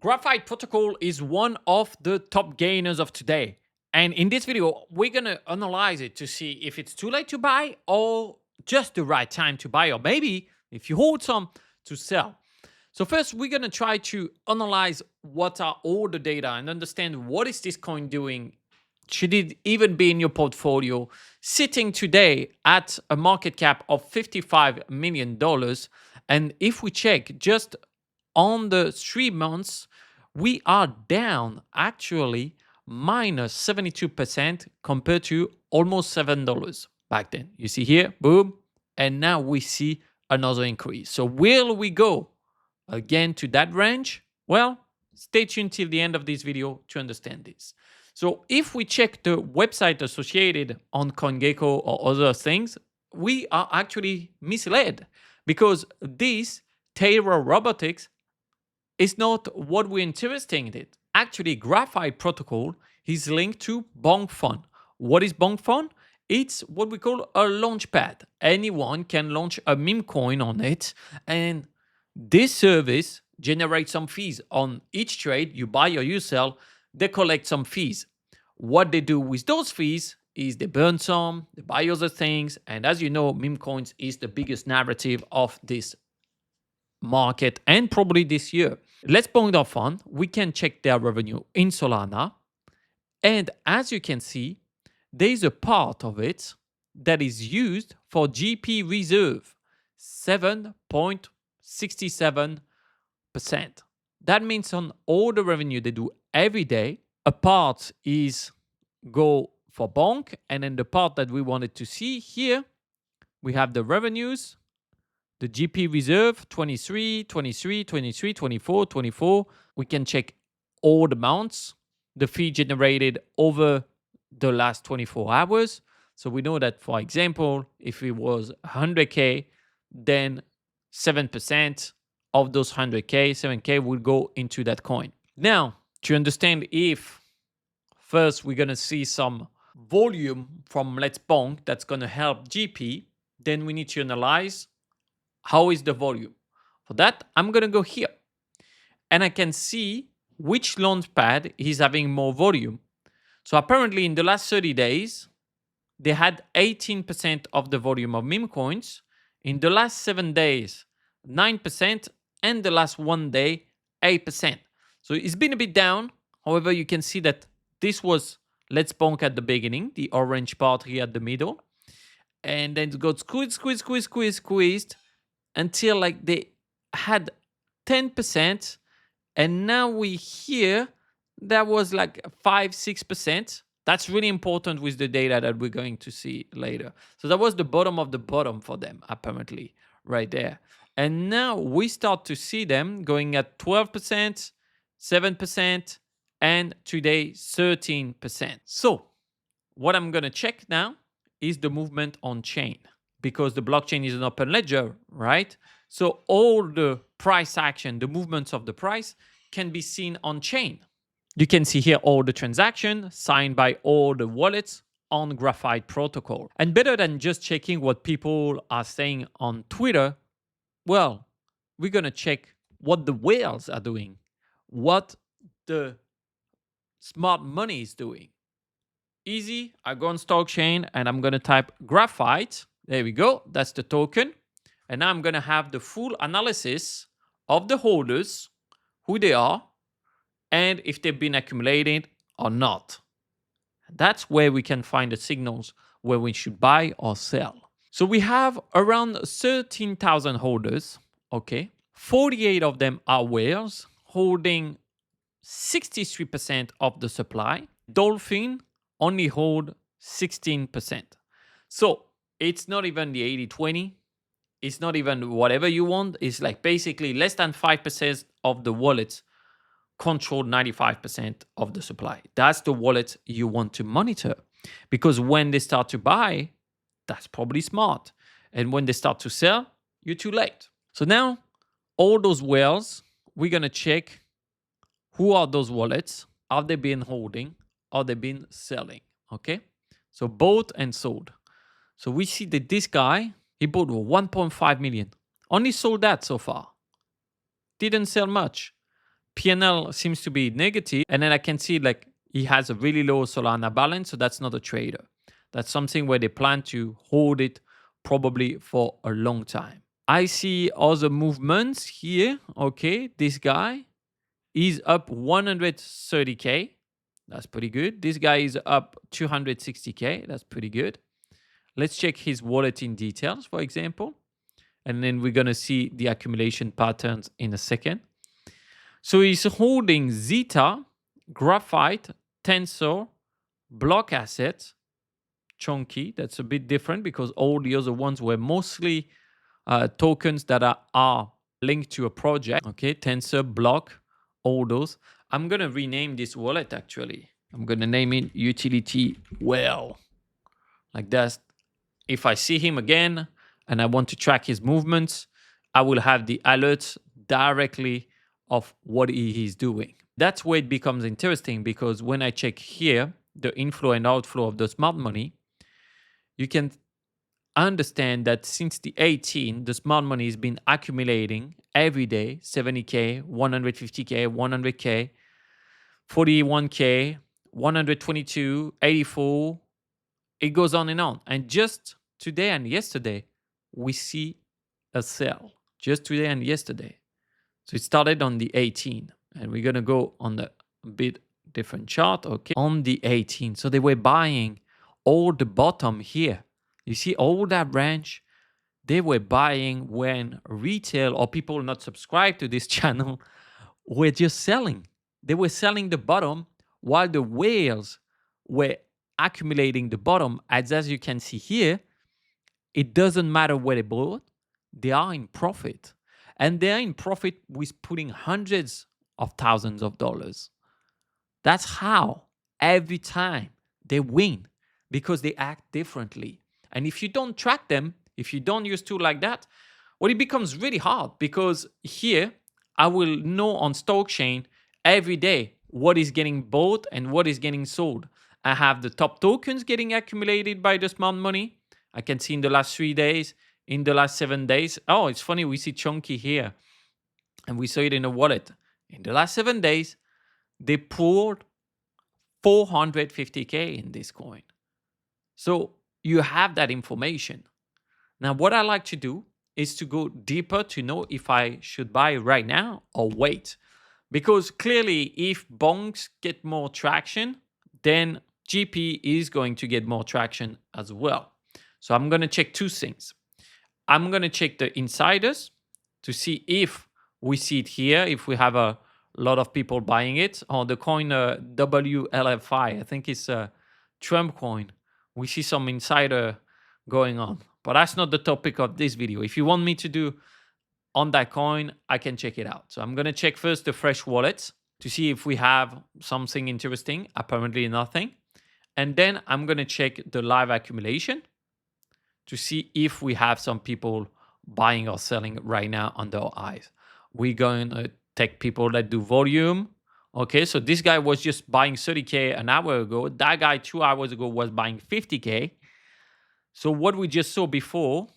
Graphite Protocol is one of the top gainers of today. And in this video, we're going to analyze it to see if it's too late to buy or just the right time to buy, or maybe if you hold some to sell. So first, we're going to try to analyze what are all the data and understand what is this coin doing. Should it even be in your portfolio? Sitting today at a market cap of $55 million. And if we check just on the 3 months, we are down actually minus 72% compared to almost $7 back then. You see here, boom. And now we see another increase. So will we go again to that range? Well, stay tuned till the end of this video to understand this. So if we check the website associated on CoinGecko or other things, we are actually misled because this Terra Robotics is not what we're interested in. Actually, Graphite Protocol is linked to BonkFun. What is BonkFun? It's what we call a launchpad. Anyone can launch a meme coin on it, and this service generates some fees on each trade you buy or you sell. They collect some fees. What they do with those fees is they burn some, they buy other things, and as you know, meme coins is the biggest narrative of this market and probably this year. Let's point our fund. We can check their revenue in Solana. And as you can see, there's a part of it that is used for GP reserve, 7.67%. That means on all the revenue they do every day, a part is go for bonk. And then the part that we wanted to see here, we have the revenues, the GP reserve, 23, 23, 23, 24, 24. We can check all the amounts, the fee generated over the last 24 hours. So we know that, for example, if it was 100K, then 7% of those 100K, 7K will go into that coin. Now, to understand if first we're going to see some volume from Let's Bonk that's going to help GP, then we need to analyze how is the volume. For that, I'm going to go here. And I can see which launchpad is having more volume. So apparently in the last 30 days, they had 18% of the volume of meme coins. In the last 7 days, 9%. And the last 1 day, 8%. So it's been a bit down. However, you can see that this was Let's Bonk at the beginning, the orange part here at the middle. And then it got squeezed until like they had 10. And now we hear that was like 5-6%. That's really important with the data that we're going to see later. So that was the bottom of the bottom for them, apparently, right there. And now we start to see them going at 12%, 7%, and today 13%. So what I'm going to check now is the movement on chain, because the blockchain is an open ledger, right? So all the price action, the movements of the price can be seen on chain. You can see here all the transactions signed by all the wallets on Graphite Protocol. And better than just checking what people are saying on Twitter, well, we're going to check what the whales are doing, what the smart money is doing. Easy, I go on Stockchain and I'm going to type Graphite. There we go. That's the token. And now I'm going to have the full analysis of the holders, who they are, and if they've been accumulated or not. That's where we can find the signals where we should buy or sell. So we have around 13,000 holders. Okay. 48 of them are whales, holding 63% of the supply. Dolphin only hold 16%. So it's not even the 80-20. It's not even whatever you want. It's like basically less than 5% of the wallets control 95% of the supply. That's the wallet you want to monitor, because when they start to buy, that's probably smart. And when they start to sell, you're too late. So now all those whales, we're going to check who are those wallets. Are they been holding? Are they been selling? Okay. So bought and sold. So we see that this guy, he bought 1.5 million. Only sold that so far. Didn't sell much. P&L seems to be negative, and then I can see like he has a really low Solana balance, so that's not a trader. That's something where they plan to hold it probably for a long time. I see other movements here. Okay, this guy is up 130K. That's pretty good. This guy is up 260K. That's pretty good. Let's check his wallet in details, for example. And then we're going to see the accumulation patterns in a second. So he's holding Zeta, Graphite, Tensor, Block Assets, Chunky. That's a bit different because all the other ones were mostly tokens that are linked to a project. Okay, Tensor, Block, all those. I'm going to rename this wallet actually. I'm going to name it Utility Well. Like that. If I see him again and I want to track his movements, I will have the alerts directly of what he is doing. That's where it becomes interesting because when I check here, the inflow and outflow of the smart money, you can understand that since the 18, the smart money has been accumulating every day, 70K, 150K, 100K, 41K, 122, 84. It goes on and on. And just today and yesterday, we see a sell. Just today and yesterday. So it started on the 18. And we're going to go on the bit different chart. Okay. On the 18. So they were buying all the bottom here. You see all that range? They were buying when retail or people not subscribed to this channel were just selling. They were selling the bottom while the whales were accumulating the bottom. As you can see here, it doesn't matter where they bought, they are in profit. And they're in profit with putting hundreds of thousands of dollars. That's how every time they win, because they act differently. And if you don't track them, if you don't use tools like that, well, it becomes really hard because here I will know on Stockchain every day what is getting bought and what is getting sold. I have the top tokens getting accumulated by the smart money. I can see in the last 3 days, in the last 7 days. Oh, it's funny. We see Chunky here and we saw it in a wallet. In the last 7 days, they poured 450K in this coin. So you have that information. Now, what I like to do is to go deeper to know if I should buy right now or wait. Because clearly, if bonks get more traction, then GP is going to get more traction as well. So I'm going to check two things. I'm going to check the insiders to see if we see it here, if we have a lot of people buying it, or the coin WLFI. I think it's a Trump coin. We see some insider going on. But that's not the topic of this video. If you want me to do on that coin, I can check it out. So I'm going to check first the fresh wallets to see if we have something interesting. Apparently nothing. And then I'm going to check the live accumulation to see if we have some people buying or selling right now under our eyes. We're going to take people that do volume. Okay, so this guy was just buying 30K an hour ago. That guy 2 hours ago was buying 50K. So what we just saw before,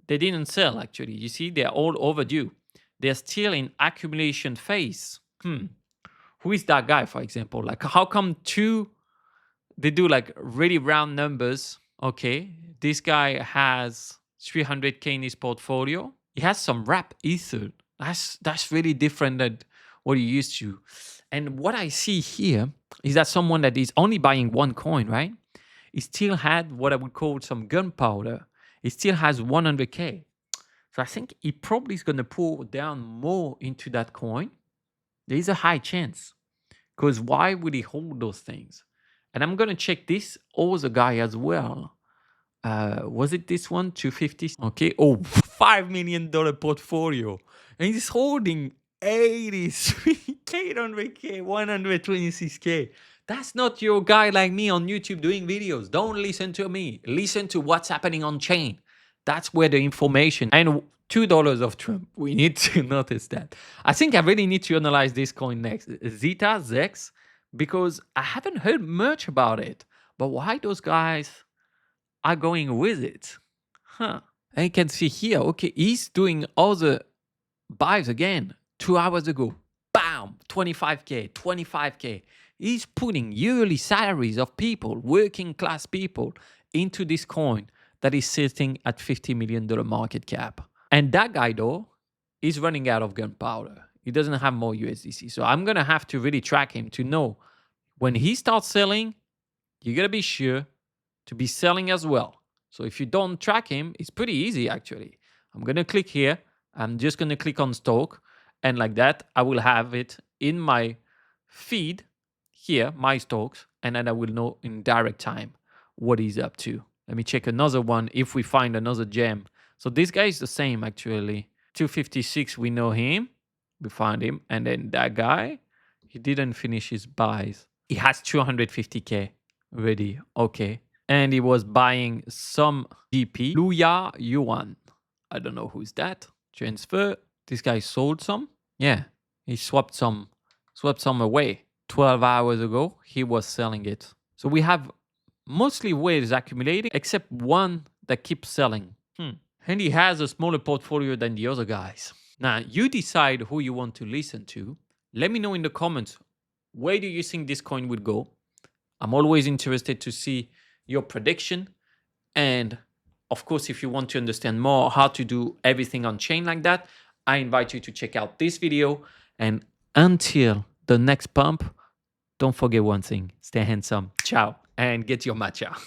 they didn't sell actually. You see, they're all overdue. They're still in accumulation phase. Who is that guy, for example? Like, how come they do like really round numbers? Okay, this guy has 300K in his portfolio. He has some wrap ether. That's really different than what you used to. And what I see here is that someone that is only buying one coin, right? He still had what I would call some gunpowder. He still has 100K. So I think he probably is going to pour down more into that coin. There is a high chance. Because why would he hold those things? And I'm going to check this other guy as well. Was it this one? 250? Okay. Oh, $5 million portfolio. And he's holding 83K, 800K, 126K. That's not your guy like me on YouTube doing videos. Don't listen to me. Listen to what's happening on chain. That's where the information. And $2 of Trump. We need to notice that. I think I really need to analyze this coin next. Zeta, Zex, because I haven't heard much about it. But why those guys are going with it? And you can see here, okay, he's doing all the buys again 2 hours ago. Bam! 25K, 25K. He's putting yearly salaries of people, working class people, into this coin that is sitting at $50 million market cap. And that guy, though, is running out of gunpowder. He doesn't have more USDC. So I'm going to have to really track him to know when he starts selling, you got to be sure to be selling as well. So if you don't track him, it's pretty easy, actually. I'm going to click here. I'm just going to click on stock. And like that, I will have it in my feed here, my stocks. And then I will know in direct time what he's up to. Let me check another one if we find another gem. So this guy is the same, actually. 256, we know him. We find him. And then that guy, he didn't finish his buys. He has 250K ready. Okay. And he was buying some GP. Luya Yuan. I don't know who's that. Transfer. This guy sold some. Yeah. He swapped some away. 12 hours ago, he was selling it. So we have mostly whales accumulating, except one that keeps selling. And he has a smaller portfolio than the other guys. Now, you decide who you want to listen to. Let me know in the comments, where do you think this coin would go? I'm always interested to see your prediction. And of course, if you want to understand more how to do everything on chain like that, I invite you to check out this video. And until the next pump, don't forget one thing, stay handsome. Ciao, and get your matcha.